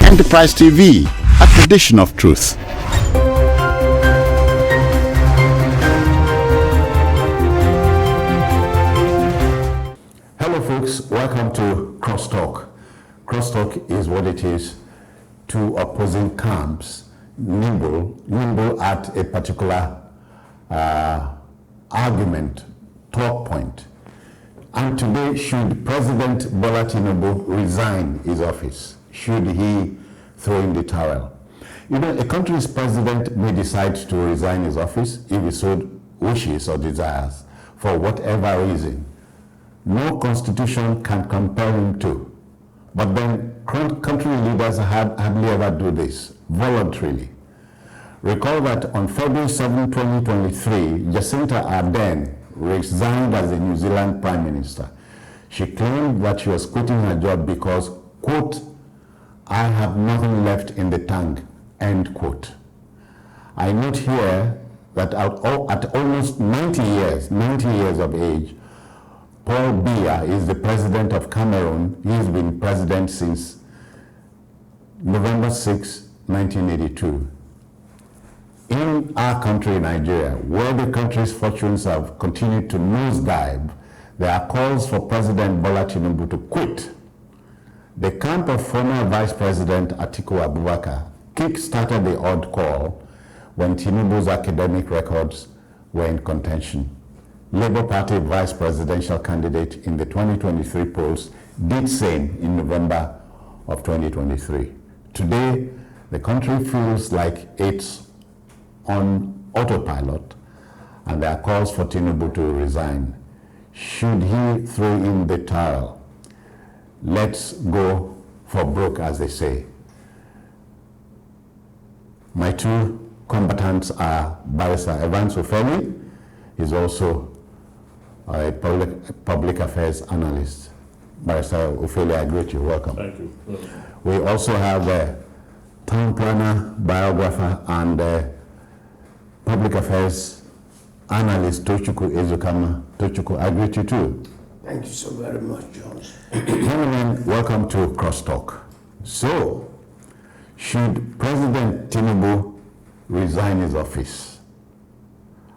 Enterprise TV, a tradition of truth. Hello folks, welcome to Crosstalk. Crosstalk is what it is: two opposing camps nimble at a particular argument, talk point. And today, should President Bola Tinubu resign his office? Should he throw in the towel? You know, a country's president may decide to resign his office if he so wishes or desires, for whatever reason. No constitution can compel him to. But then country leaders hardly ever do this voluntarily. Recall that on February 7, 2023, Jacinda Ardern resigned as the New Zealand Prime Minister. She claimed that she was quitting her job because, quote, "I have nothing left in the tank," end quote. I note here that at almost 90 years of age, Paul Biya is the president of Cameroon. He's been president since November 6, 1982. In our country, Nigeria, where the country's fortunes have continued to nosedive, there are calls for President Bola Tinubu to quit. The camp of former Vice President Atiku Abubakar kick-started the odd call when Tinubu's academic records were in contention. Labour Party vice presidential candidate in the 2023 polls did same in November of 2023. Today, the country feels like it's on autopilot, and there are calls for Tinubu to resign. Should he throw in the towel? Let's go for broke, as they say. My two combatants are Barrister Evans Ofemi. He's also a public affairs analyst. Barrister Ofeli, I greet you. Welcome. Thank you. We also have a town planner, biographer, and public affairs analyst Tochukwu Ezukama. Tochukwu, I greet you too. Thank you so very much, Jones. Gentlemen, welcome to Crosstalk. So, should President Tinubu resign his office?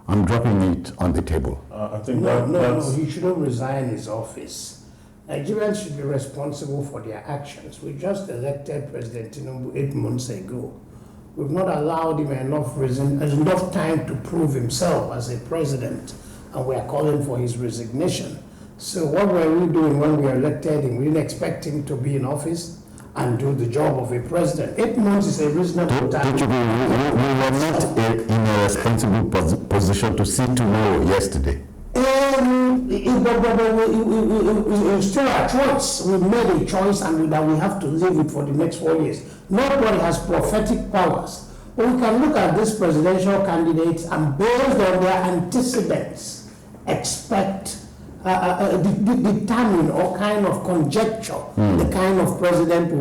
I'm dropping it on the table. I think No, he shouldn't resign his office. Nigerians should be responsible for their actions. We just elected President Tinubu 8 months ago. We've not allowed him enough time to prove himself as a president, and we are calling for his resignation. So what were we doing when we elected him? We didn't expect him to be in office and do the job of a president. 8 months is a reasonable time. We were not in a responsible position to see tomorrow yesterday. It's still our choice. We made a choice, and that we have to live with for the next 4 years. Nobody has prophetic powers. But we can look at these presidential candidates and, based on their antecedents, expect determine or kind of conjecture the kind of president he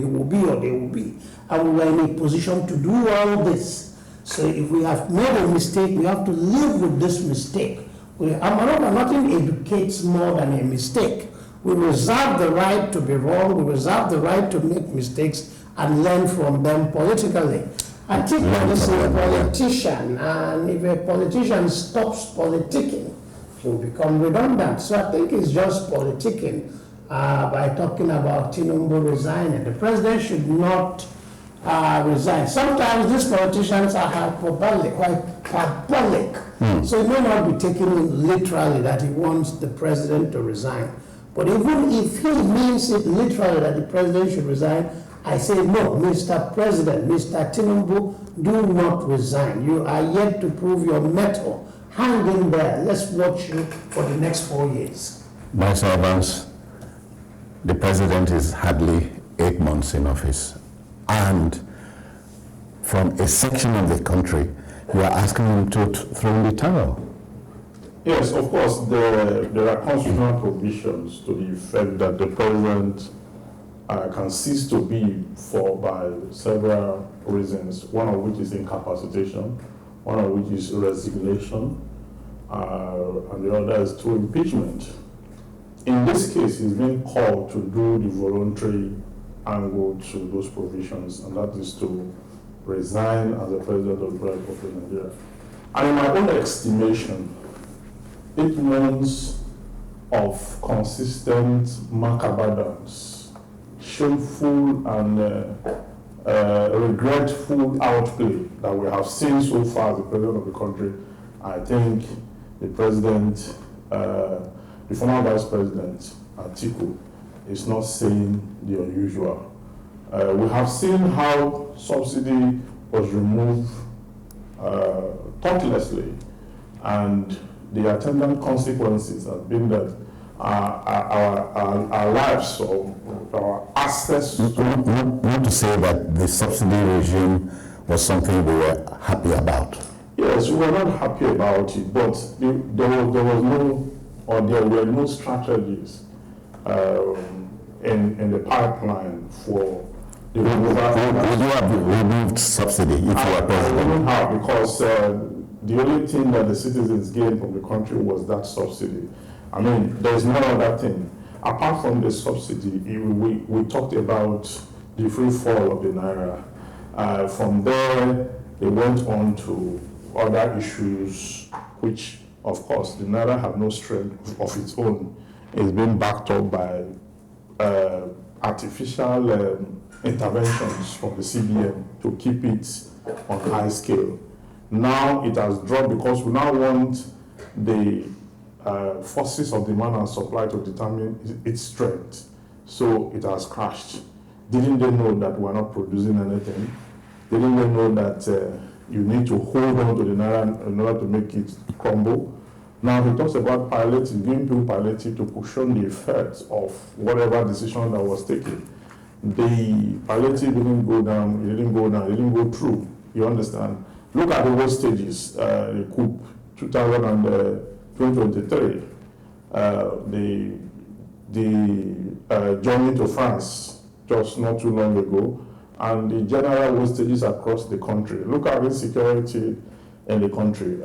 will be or they will be. And we were in a position to do all this. So if we have made a mistake, we have to live with this mistake. Nothing educates more than a mistake. We reserve the right to be wrong, we reserve the right to make mistakes and learn from them politically. I think when it's a politician, and if a politician stops politicking, he will become redundant. So I think it's just politicking by talking about Tinubu resigning. The president should not resign. Sometimes these politicians are hyperbolic. So it may not be taken literally that he wants the president to resign. But even if he means it literally that the president should resign, I say no, Mr. President, Mr. Tinubu, do not resign. You are yet to prove your mettle. Hang in there. Let's watch you for the next 4 years. Vice Evans, the president is hardly 8 months in office. And from a section of the country, you are asking him to throw in the towel. Yes, of course, there are constitutional provisions to the effect that the president can cease to be by several reasons, one of which is incapacitation, one of which is resignation, and the other is through impeachment. In this case, he's being called to do the voluntary angle to those provisions, and that is to resign as the President of the Republic of Nigeria. And in my own estimation, 8 months of consistent macabardance, shameful and regretful outplay that we have seen so far as the President of the country, I think the President, the former Vice President, Atiku, is not saying the unusual. We have seen how subsidy was removed thoughtlessly, and the attendant consequences have been that our lives or our access. Not to say that the subsidy regime was something we were happy about. Yes, we were not happy about it, but there were no strategies in the pipeline for the removal. Would you have removed subsidy if you were president? I wouldn't have, because the only thing that the citizens gained from the country was that subsidy. I mean, there's no other thing. Apart from the subsidy, we talked about the free fall of the Naira. From there, they went on to other issues, which, of course, the Naira have no strength of its own. It's been backed up by artificial interventions from the CBN to keep it on high scale. Now it has dropped because we now want the forces of demand and supply to determine its strength. So it has crashed. Didn't they know that we're not producing anything? Didn't they know that you need to hold on to the Naira in order to make it crumble? Now he talks about palliative, giving people palliative to cushion the effects of whatever decision that was taken. The palliative didn't go down, it didn't go through. You understand? Look at the whole stages, the coup, 2023, the journey to France just not too long ago, and the general world stages across the country. Look at insecurity in the country.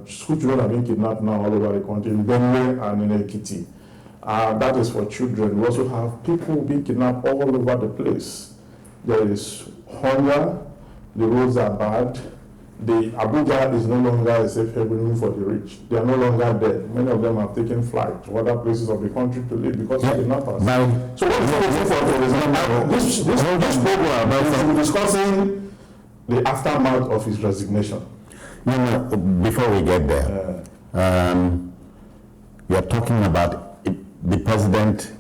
School children are being kidnapped now all over the country, in Benue and in Ekiti. That is for children. We also have people being kidnapped all over the place. There is hunger, the roads are bad. The Abuja is no longer a safe haven for the rich. They are no longer there. Many of them have taken flight to other places of the country to live because of kidnappers. So what is the for this program is discussing the aftermath of his resignation. No, before we get there, we are talking about the president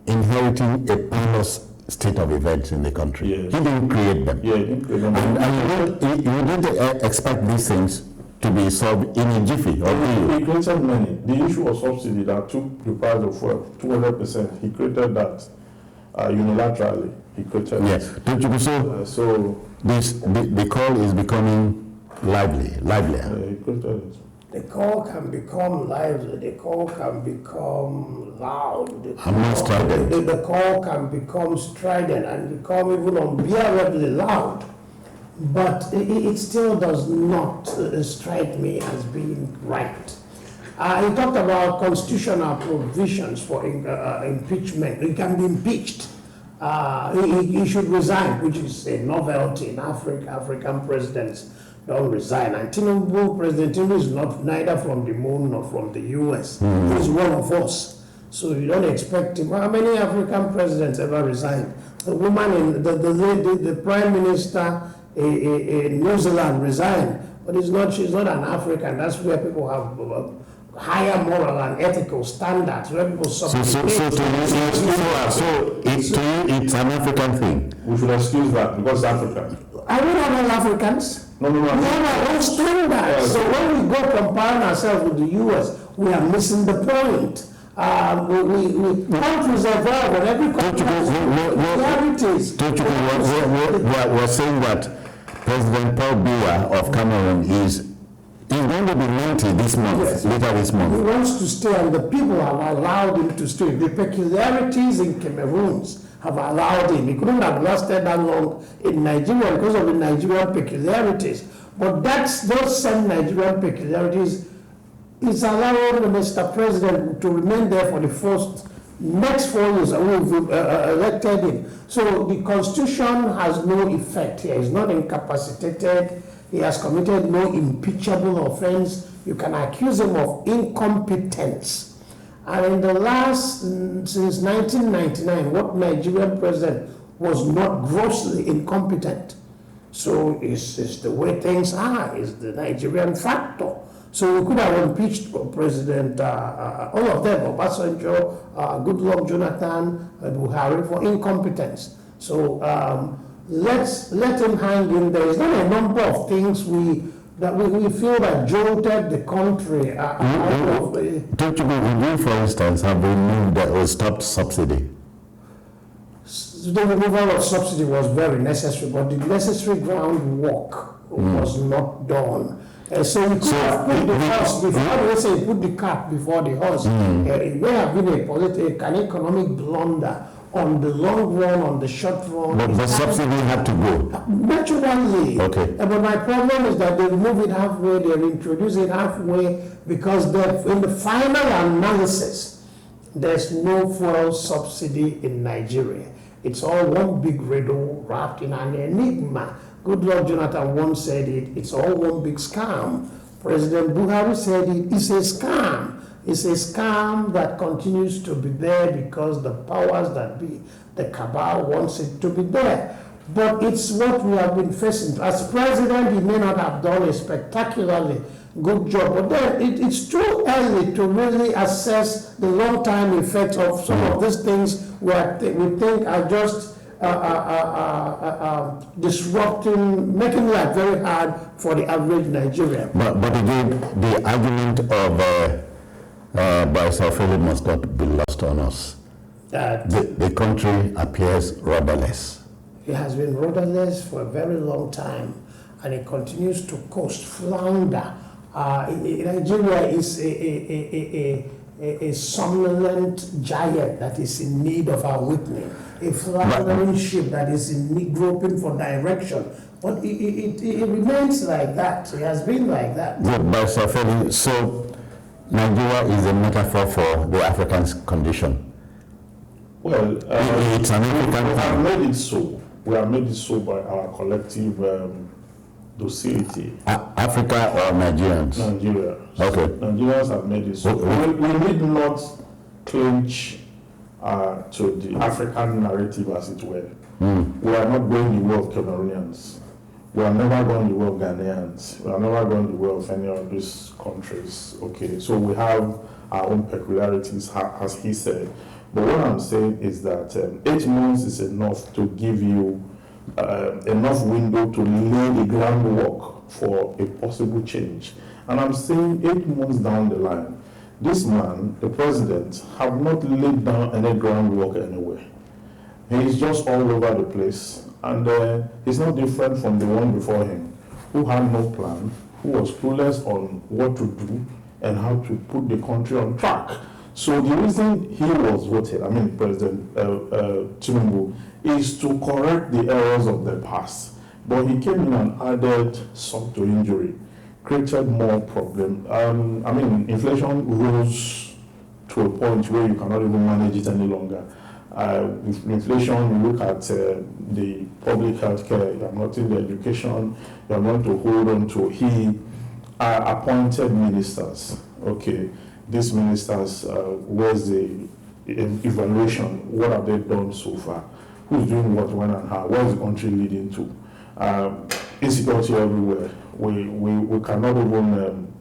inheriting a perilous state of events in the country. Yes. He didn't create them. Yeah, he didn't create them. And you didn't expect these things to be solved in a jiffy, or do you? He created many. The issue of subsidy that took the price of fuel 200%, he created that unilaterally. He created Yes. Don't you so? So The call is becoming livelier. he created it. The call can become lively, the call can become loud, the call can become strident and become even unbearably loud. But it still does not strike me as being right. He talked about constitutional provisions for impeachment. He can be impeached. He should resign, which is a novelty in Africa. African presidents don't resign. And President Tinubu is neither from the moon nor from the US. He's one of us. So you don't expect him. How many African presidents ever resigned? The woman in the prime minister in New Zealand resigned, but she's not an African. That's where people have higher moral and ethical standards, where people supplicate. So to you, it's an African thing. We should excuse that because it's African. Are we not all Africans? No. We have our own standards. Yes. So when we go comparing ourselves with the US, we are missing the point. Countries evolve, and every country has peculiarities. Don't you know, we're saying that President Paul Biya of Cameroon is going to be 90 this month, Yes. later this month. He wants to stay, and the people have allowed him to stay. The peculiarities in Cameroon have allowed him. He couldn't have lasted that long in Nigeria because of the Nigerian peculiarities. But those same Nigerian peculiarities is allowing Mr. President to remain there for the first Next 4 years, we've elected him. So the Constitution has no effect here. He's not incapacitated. He has committed no impeachable offense. You can accuse him of incompetence. And in the last, since 1999, what Nigerian president was not grossly incompetent? So it's the way things are, it's the Nigerian factor. So we could have impeached President, all of them, Obasanjo, Goodluck Jonathan, Buhari, for incompetence. So let him hang in there. There's not a number of things we feel that jolted the country out of the... Don't you, for instance, have removed or stopped subsidy? The removal of subsidy was very necessary, but the necessary groundwork was not done. So we could have put the horse before, let's say, put the cart before the horse. It may have been an economic blunder on the long run, on the short run. But the subsidy had to go. Naturally. Okay. But my problem is that they remove it halfway, they introduce it halfway, because in the final analysis, there's no fuel subsidy in Nigeria. It's all one big riddle wrapped in an enigma. Goodluck Jonathan once said it, it's all one big scam. President Buhari said it, it's a scam. It's a scam that continues to be there because the powers that be, the cabal, wants it to be there. But it's what we have been facing. As president, he may not have done a spectacularly good job, but then it's too early to really assess the long-term effects of some of these things we think are just disrupting, making life very hard for the average Nigerian. But again, the argument of Barrister Philip must not be lost on us. The country appears rudderless. It has been rudderless for a very long time, and it continues to coast, flounder. Nigeria is a somnolent giant that is in need of our whipping, a floundering ship that is in need, groping for direction. But it remains like that. It has been like that. But so Nigeria is a metaphor for the African condition. Well, it's an African we have made it so. We have made it so by our collective docility. Africa or Nigerians? Nigeria. Okay. Nigerians have made it so. We need not clinch to the African narrative, as it were. We are not going the way of Cameroonians. We are never going the way of Ghanaians. We are never going the way of any of these countries. Okay, so we have our own peculiarities, as he said. But what I'm saying is that 8 months is enough to give you enough window to lay the groundwork for a possible change. And I'm saying 8 months down the line, this man, the president, have not laid down any groundwork anywhere. He's just all over the place, and he's not different from the one before him, who had no plan, who was clueless on what to do and how to put the country on track. So the reason he was voted, President Tinubu, is to correct the errors of the past. But he came in and added salt to injury, created more problem. Inflation rose to a point where you cannot even manage it any longer. With inflation, you look at the public health care, you are not in the education, you are going to hold on to. He appointed ministers. Okay, these ministers, where's the evaluation? What have they done so far? Who's doing what, when, and how? Where is the country leading to? Insecurity everywhere. We cannot even,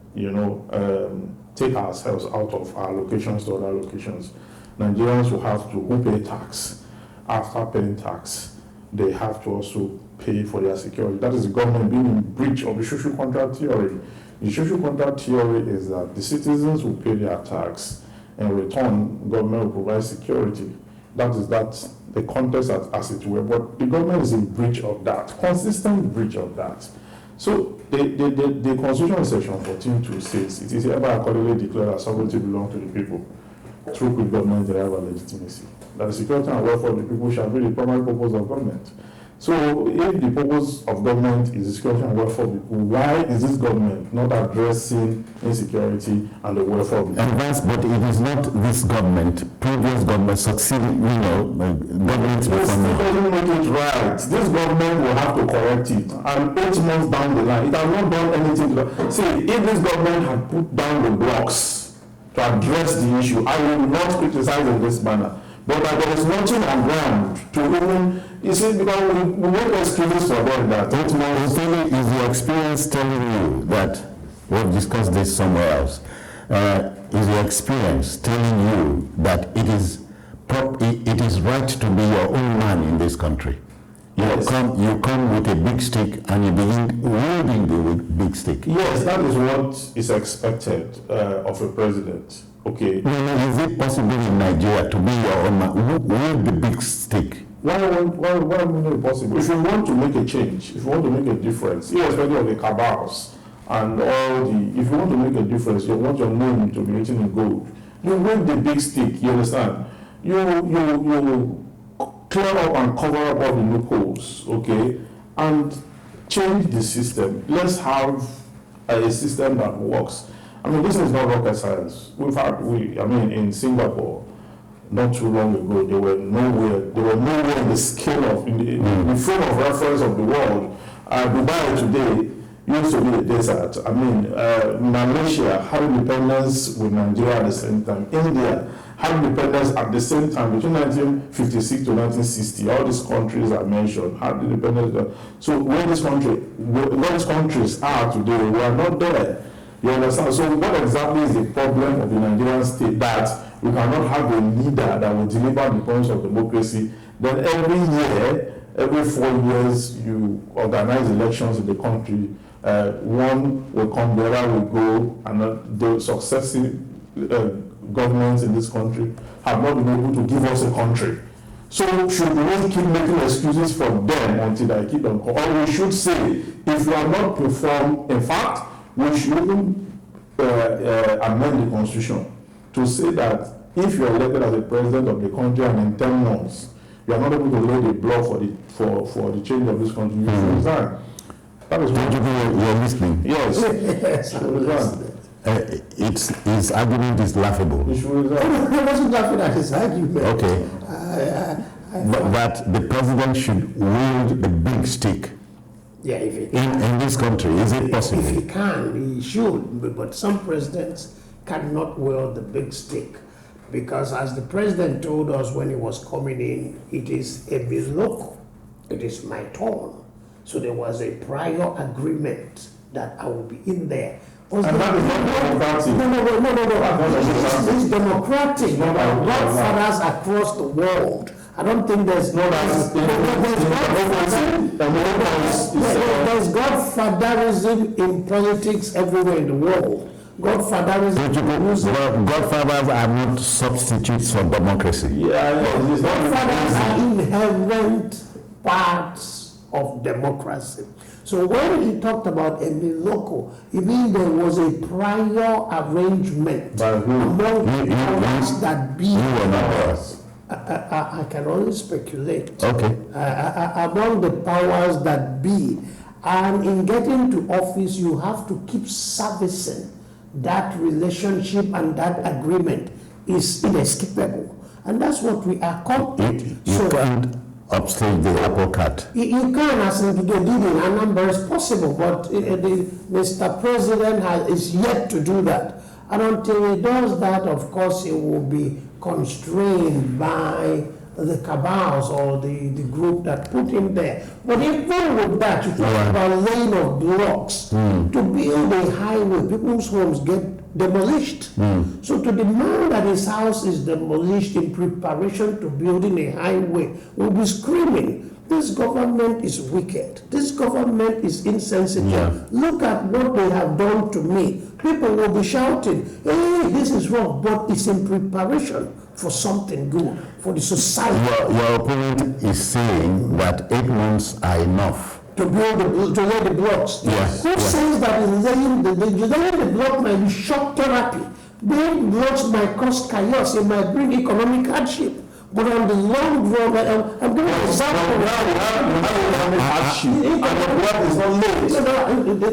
take ourselves out of our locations to other locations. Nigerians will have to, who pay tax. After paying tax, they have to also pay for their security. That is the government being in breach of the social contract theory. The social contract theory is that the citizens will pay their tax, and in return, government will provide security. That is the context as it were, but the government is in breach of that, consistent breach of that. So the Constitution section 14.2 says, it is hereby accordingly declared that sovereignty belongs to the people. Through which government derive a legitimacy. That the security and welfare of the people shall be the primary purpose of government. So if the purpose of government is security and welfare of people, why is this government not addressing insecurity and the welfare of people? Advance, but it is not this government, previous government succeeding, governments This before now. doesn't make it right. This government will have to correct it. And 8 months down the line, it has not done anything. See, if this government had put down the blocks to address the issue, I will not criticize in this manner. But there is nothing on ground to even, you see, because we make excuses for them that 8 months. Is your experience telling you that, we've discussed this somewhere else, is your experience telling you that it is right to be your own man in this country? Yes. You come with a big stick and you begin wielding the big stick. Yes, that is what is expected of a president. Okay. Is it possible in Nigeria to be your own man, wield the big stick? Why not possible? If you want to make a change, if you want to make a difference, irrespective of the cabals and all the, if you want to make a difference, you want your name to be written in gold, you wave the big stick, you understand? You clear up and cover up all the loopholes, okay? And change the system. Let's have a system that works. I mean, this is not rocket science. In Singapore, not too long ago, they were nowhere in the scale of, in the frame of reference of the world. Dubai today used to be a desert. Malaysia had independence with Nigeria at the same time. India had independence at the same time between 1956 to 1960. All these countries I mentioned had independence. So where these countries are today, we are not there. You understand? So what exactly is the problem of the Nigerian state? That we cannot have a leader that will deliver the promise of democracy. Then every year, every 4 years, you organize elections in the country. One will come, the other will go, and the successive governments in this country have not been able to give us a country. So should we keep making excuses for them until they keep on? Or we should say, if you are not performed, in fact, we should amend the constitution to say that if you are elected as a president of the country and in 10 months you are not able to lay the block for the change of this country, you should resign. That is what you're listening. Yes. His argument is laughable. You should resign. I wasn't laughing at his argument. Okay. But the president should wield the big stick. Yeah, if he in this country, is it possible? If he can, he should. But some presidents cannot wield the big stick. Because as the president told us when he was coming in, it is a local. It is my turn. So there was a prior agreement that I will be in there. And that is not democratic. No. It's democratic. Godfathers across the world. I don't think there's there's godfatherism in politics everywhere in the world. Godfatherism. Godfathers are not substitutes for democracy. Godfathers are inherent parts of democracy. So when he talked about a local, it means there was a prior arrangement among the powers that be. I can only speculate. Okay. Among the powers that be. And in getting to office, you have to keep servicing that relationship, and that agreement is inescapable. And that's what we are called. You can't upstage the apple cart. You can, as they did in Anambra, is possible, but Mr. President is yet to do that. And until he does that, of course, he will be constrained by the cabals or the group that put him there. But even with that, you talk about laying of blocks. To build a highway, people's homes get demolished. So to demand that his house is demolished in preparation to building a highway, will be screaming, this government is wicked. This government is insensitive. Yeah. Look at what they have done to me. People will be shouting, hey, this is wrong, but it's in preparation for something good, for the society. Your opponent is saying that 8 months are enough to lay the blocks. Yes. Who says that laying the block might be shock therapy? Laying blocks might cause chaos, it might bring economic hardship. But on the long run, I'm giving an example. And the block is not laid. The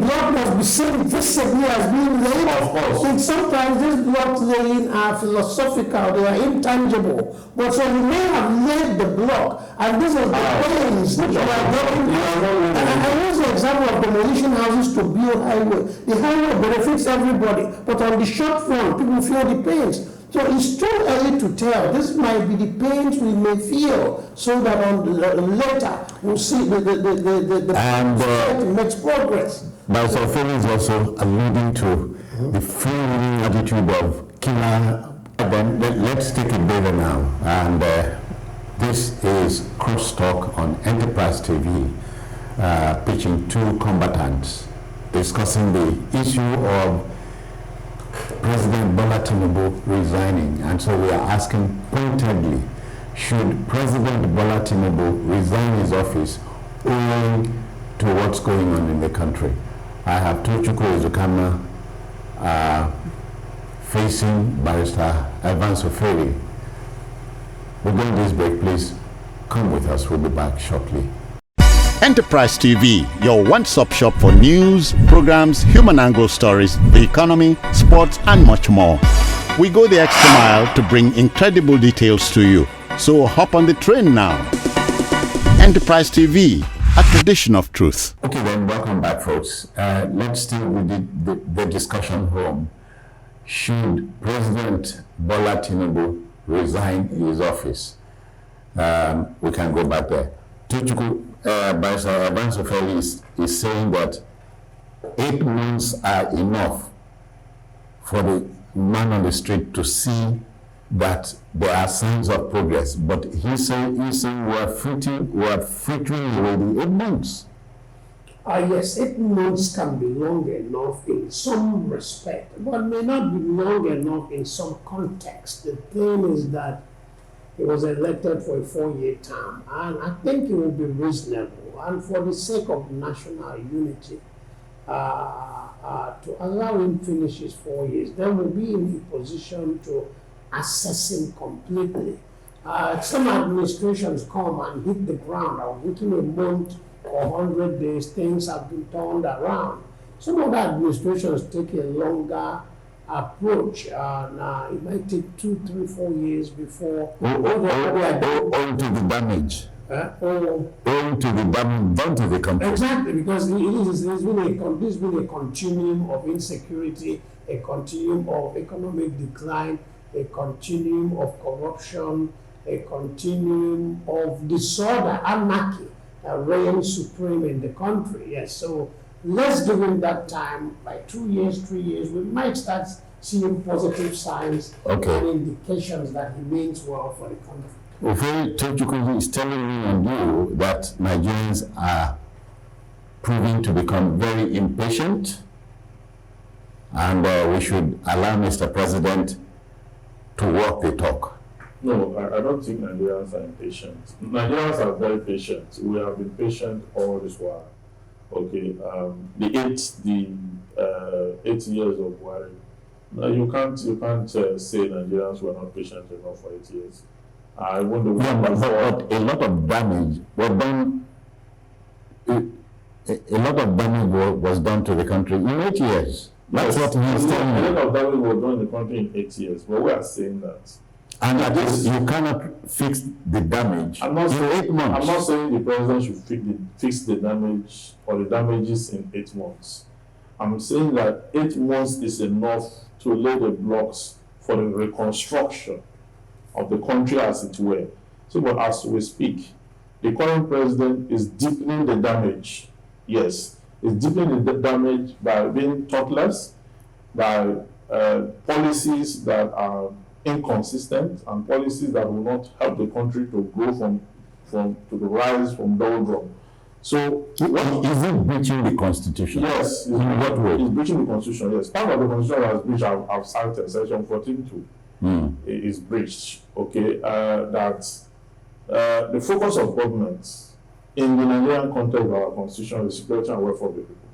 block must be seen visibly as being laid. Of course. And sometimes these block laying are philosophical, they are intangible. But so you may have laid the block, and this is the pains that you are getting. I use the example of demolition houses to build highway. The highway benefits everybody, but on the short run, people feel the pains. So it's too early to tell. This might be the pains we may feel, so that on the later we'll see the makes progress. But Ophelia is also alluding to the free attitude of killer. Then let's take a breather now. And this is Crosstalk on Enterprise TV, pitching two combatants, discussing the issue of President Bola Tinubu resigning. And so we are asking pointedly, should President Bola Tinubu resign his office owing to what's going on in the country? I have Tochukwu Ezukama facing Barrister Evans Oferi. We're going to this break, please. Come with us, we'll be back shortly. Enterprise TV, your one-stop shop for news, programs, human angle stories, the economy, sports, and much more. We go the extra mile to bring incredible details to you. So hop on the train now. Enterprise TV, a tradition of truth. Okay, then, welcome back, folks. Let's still with the discussion home. Should President Bola Tinubu resign his office? We can go back there. Tochukwu, Barrister Evans Ofeli is saying that 8 months are enough for the man on the street to see that there are signs of progress. But he's saying we are frittering away the 8 months. Yes, 8 months can be long enough in some respect, but may not be long enough in some context. The thing is that he was elected for a 4-year term, and I think it will be reasonable, and for the sake of national unity, to allow him finish his 4 years. Then we'll be in a position to assess him completely. Some administrations come and hit the ground, and within a month or 100 days, things have been turned around. Some other administrations take a longer approach. It might take 2, 3, 4 years before. Owing to the damage. Owing to the damage done to the country. Exactly, because there's been a continuum of insecurity, a continuum of economic decline, a continuum of corruption, a continuum of disorder, anarchy that reigns supreme in the country. Yes, so let's give him that time. By 2 years, 3 years, we might start seeing positive signs and indications that he means well for the country. Oferi Tochukwu is telling me and you that Nigerians are proving to become very impatient, and we should allow Mr. President to walk the talk. No, I don't think Nigerians are impatient. Nigerians are very patient. We have been patient all this while. Okay, the 8 years of worry. No, you can't say Nigerians were not patient enough for 8 years. I wonder. But a lot of damage was done. A lot of damage was done to the country in 8 years. That's what he's telling me. A lot of damage was done in the country in 8 years. But we are saying that. And at least you cannot fix the damage in 8 months. I'm not saying the president should fix the damage or the damages in 8 months. I'm saying that 8 months is enough to lay the blocks for the reconstruction of the country as it were. So, but as we speak, the current president is deepening the damage. Yes, is deepening the damage by being thoughtless, by policies that are inconsistent and policies that will not help the country to grow to the rise from doldrum. So, is it breaching the Constitution? Yes. In what way? It's breaching the Constitution, yes. Part of the Constitution was breached. I've cited Section 14.2. Is breached. Okay, that the focus of government in the Nigerian context of our Constitution is security and welfare of the people.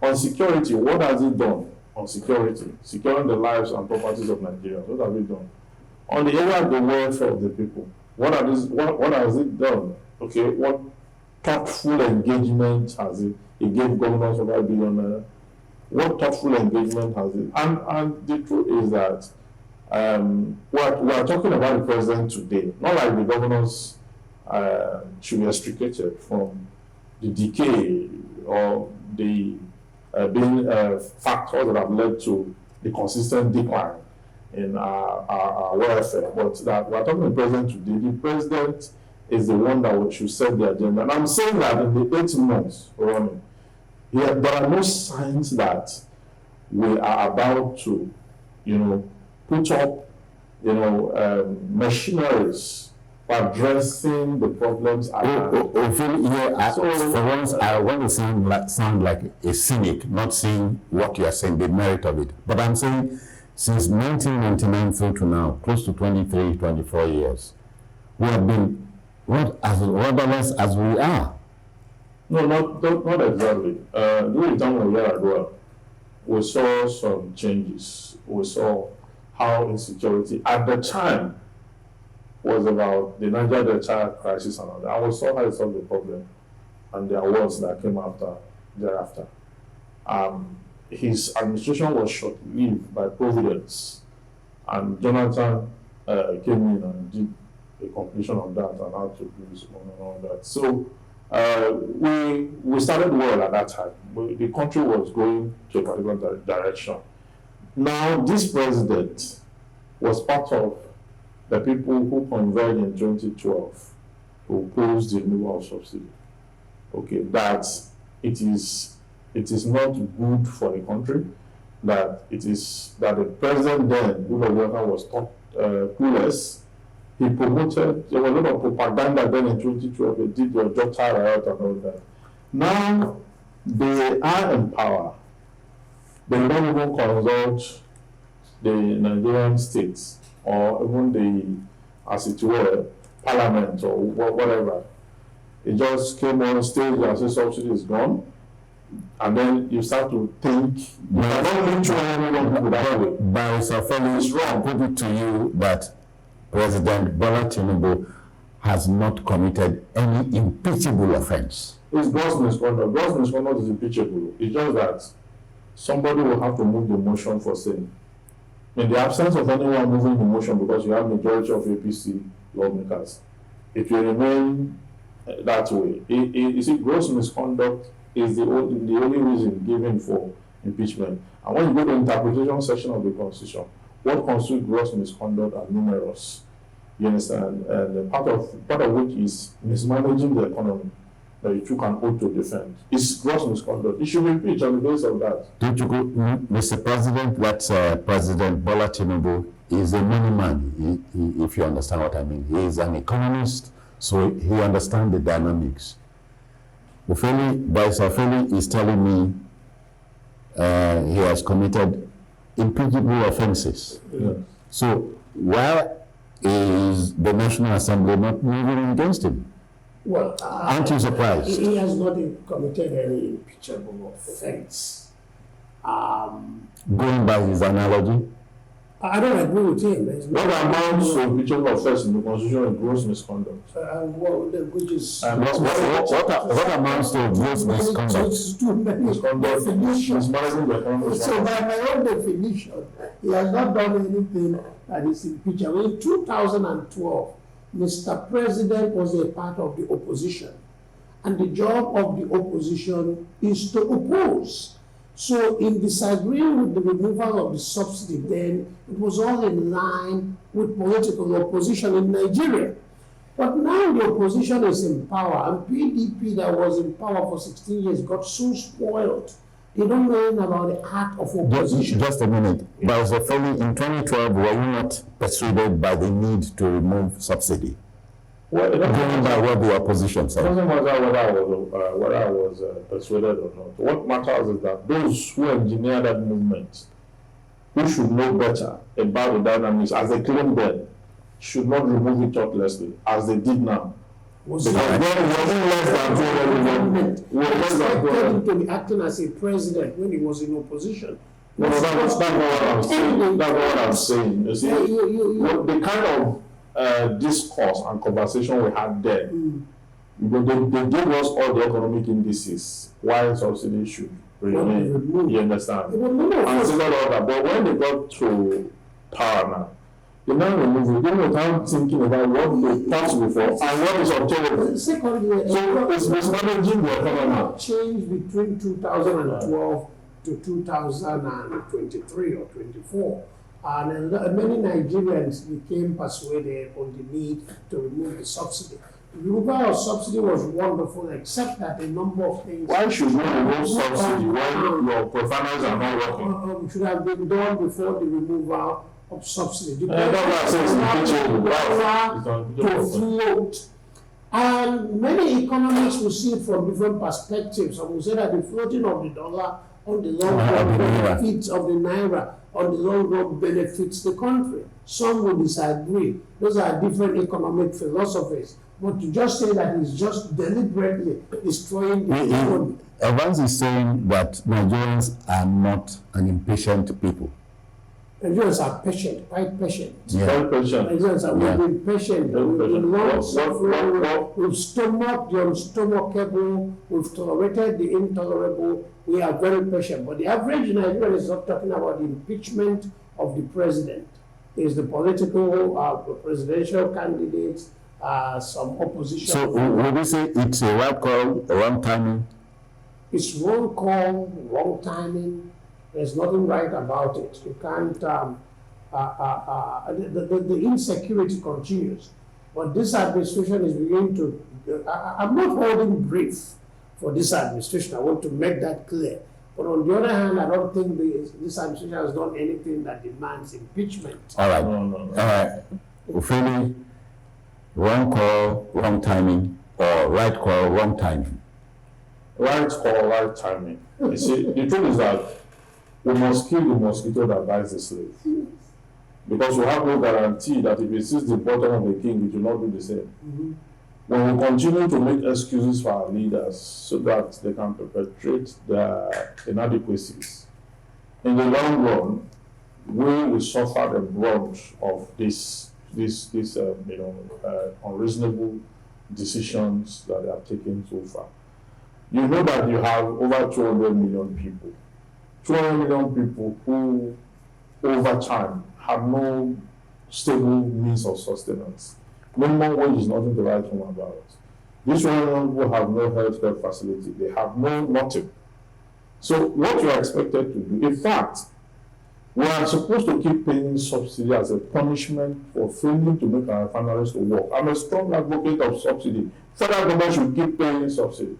On security, what has it done? On security, securing the lives and properties of Nigerians, what have we done? on the area of the welfare of the people, what has it done? Okay, what thoughtful engagement has it? It gave governors over $1 billion. What thoughtful engagement has it? And the truth is that we are talking about the president today, not like the governors should be extricated from the decay or the being factors that have led to the consistent decline in our welfare. But that we are talking about the president today. The president is the one that should set the agenda. And I'm saying that in the 8 months running, there are no signs that we are about to, put up, machineries for addressing the problems at hand. For once, I want to sound like a cynic, not saying what you are saying, the merit of it. But I'm saying since 1999 through to now, close to 23, 24 years, we have been as rudderless as we are. No, not exactly. During the time of a year ago, we saw some changes. We saw how insecurity at the time was about the Niger Delta crisis and all that. And we saw how it solved the problem and the awards that came thereafter. His administration was short-lived by Providence, and Jonathan came in and did a completion of that and how to do his own and all that. So we started well at that time. The country was going to a particular direction. Now, this president was part of the people who converged in 2012 to oppose the removal of subsidy. Okay, that it is not good for the country, that the president then, who was clueless. He promoted, there was a lot of propaganda then in 2012, they did your job riot and all that. Now, they are in power. They don't even consult the Nigerian states or even as it were, parliament or whatever. It just came on stage and said subsidy is gone. And then you start to think, I don't think anyone that way. By Safari, it's wrong. Put it to you that President Bola Tinubu has not committed any impeachable offense. It's gross misconduct. Gross misconduct is impeachable. It's just that somebody will have to move the motion for sin. In the absence of anyone moving the motion, because you have majority of APC lawmakers, it will remain that way. You see, gross misconduct is the only reason given for impeachment. And when you go to the interpretation section of the Constitution, what constitutes gross misconduct are numerous. You understand? And part of which is mismanaging the economy that you took an oath to defend. It's gross misconduct. It should be impeached on the basis of that. Don't you go, Mr. President, that's President Bola Tinubu is a money man, if you understand what I mean. He is an economist, so he understands the dynamics. Ofeli is telling me he has committed impeachable offenses. Yeah. So why is the National Assembly not moving against him? Well, aren't you surprised? He has not committed any impeachable offense. Going by his analogy? I don't agree with him. What amounts to impeachable offense in the Constitution is gross misconduct? Which is what amounts to gross misconduct? It's too many definitions. So by my own definition, he has not done anything that is impeachable. In 2012, Mr. President was a part of the opposition, and the job of the opposition is to oppose. So in disagreeing with the removal of the subsidy then, it was all in line with political opposition in Nigeria. But now the opposition is in power, and PDP that was in power for 16 years got so spoiled. They don't know anything about the art of opposition. Just a minute. But in 2012, were you not persuaded by the need to remove subsidy? Well, going by what the opposition said. It doesn't matter whether I was persuaded or not. What matters is that those who engineer that movement, who should know better about the dynamics, as they claim then, should not remove it thoughtlessly, as they did now. Was expected him to be acting as a president when he was in opposition. No, that's not what I'm saying. That's not what I'm saying. You see, the kind of discourse and conversation we had then, they gave us all the economic indices why subsidy should remain. You understand? And so all that. But when they got to power now, they now remove it. They without thinking about what they thought before and what is obtainable. Secondly, So it's mismanaging the economy. Change between 2012 to 2023 or 24. And many Nigerians became persuaded on the need to remove the subsidy. The removal of subsidy was wonderful, except that a number of things. Why should we remove subsidy when your providers are not working? Should have been done before the removal of subsidy. That's to float. And many economists will see it from different perspectives. Some will say that the floating of the dollar on the long run benefits of the naira on the long run benefits the country. Some will disagree. Those are different economic philosophies. But to just say that it's just deliberately destroying the economy. Evans is saying that Nigerians are not an impatient people. Nigerians are patient, quite patient. Very patient. Nigerians are we've been patient. We've been long suffering. We've stomached the unstomachable. We've tolerated the intolerable. We are very patient. But the average Nigerian is not talking about the impeachment of the president. It's the political, presidential candidates, some opposition. So would you say it's a right call, a wrong timing? It's wrong call, wrong timing. There's nothing right about it. You can't, the insecurity continues. But this administration is beginning to, I'm not holding brief for this administration. I want to make that clear. But on the other hand, I don't think this administration has done anything that demands impeachment. All right. No. All right. Ufeli, wrong call, wrong timing, or right call, wrong timing? Right call, right timing. You see, the truth is that we must kill the mosquito that bites the slave. Because we have no guarantee that if it sees the bottom of the king, it will not do the same. When we continue to make excuses for our leaders so that they can perpetrate their inadequacies, in the long run, we will suffer the brunt of this unreasonable decisions that they have taken so far. You know that you have over 200 million people. 200 million people who, over time, have no stable means of sustenance. Minimum wage is nothing to write home about. These 200 million people have no healthcare facility. They have no nothing. So what you are expected to do, in fact, we are supposed to keep paying subsidy as a punishment for failing to make our refineries to work. I'm a strong advocate of subsidy. Federal government should keep paying subsidy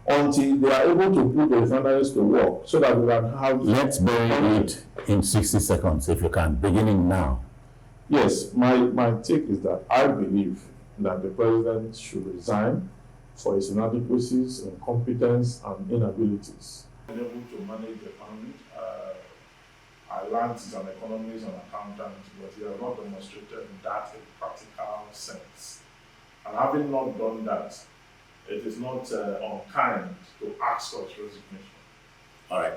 until they are able to put the refineries to work so that we can have... Let's bury it in 60 seconds, if you can, beginning now. Yes, my take is that I believe that the president should resign for his inadequacies, incompetence, and inabilities. Able to manage the economy. I learned as an economist and accountant, but he has not demonstrated that in practical sense. And having not done that, it is not unkind to ask for his resignation. All right.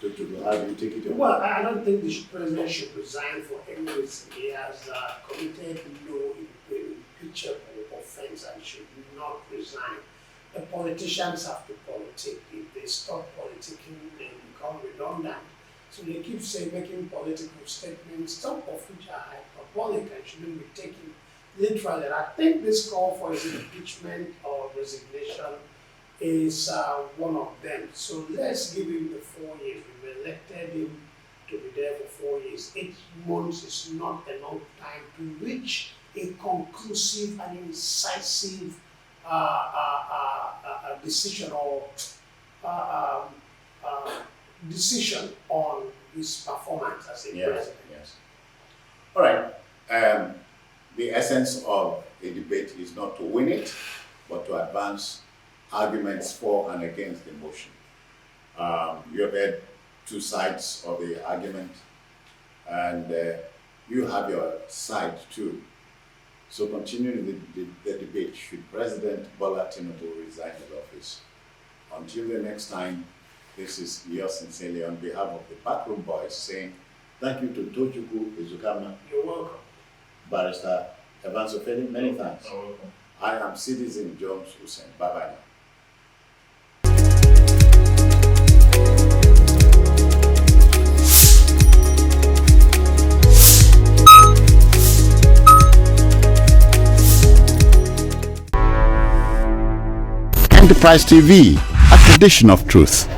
Dr. How do you take it away? Well, I don't think the president should resign for any reason. He has committed no impeachable offense and should not resign. The politicians have to politic. If they stop politicking, they become redundant. So they keep making political statements, some of which are hyperbolic and shouldn't be taken literally. And I think this call for his impeachment or resignation is one of them. So let's give him the 4 years. We've elected him to be there for 4 years. 8 months is not enough time to reach a conclusive and incisive decision or decision on his performance as a president. Yes. All right. The essence of a debate is not to win it, but to advance arguments for and against the motion. You have heard two sides of the argument, and you have your side too. So continuing the debate, should President Bola Tinubu resign his office? Until the next time, This is yours sincerely on behalf of the Backroom Boys saying thank you to Tochukwu Izukama. You're welcome. Barrister Evans Ofeli, many thanks. You're welcome. I am Citizen Jones Hussein. Bye-bye now. Enterprise TV, a tradition of truth.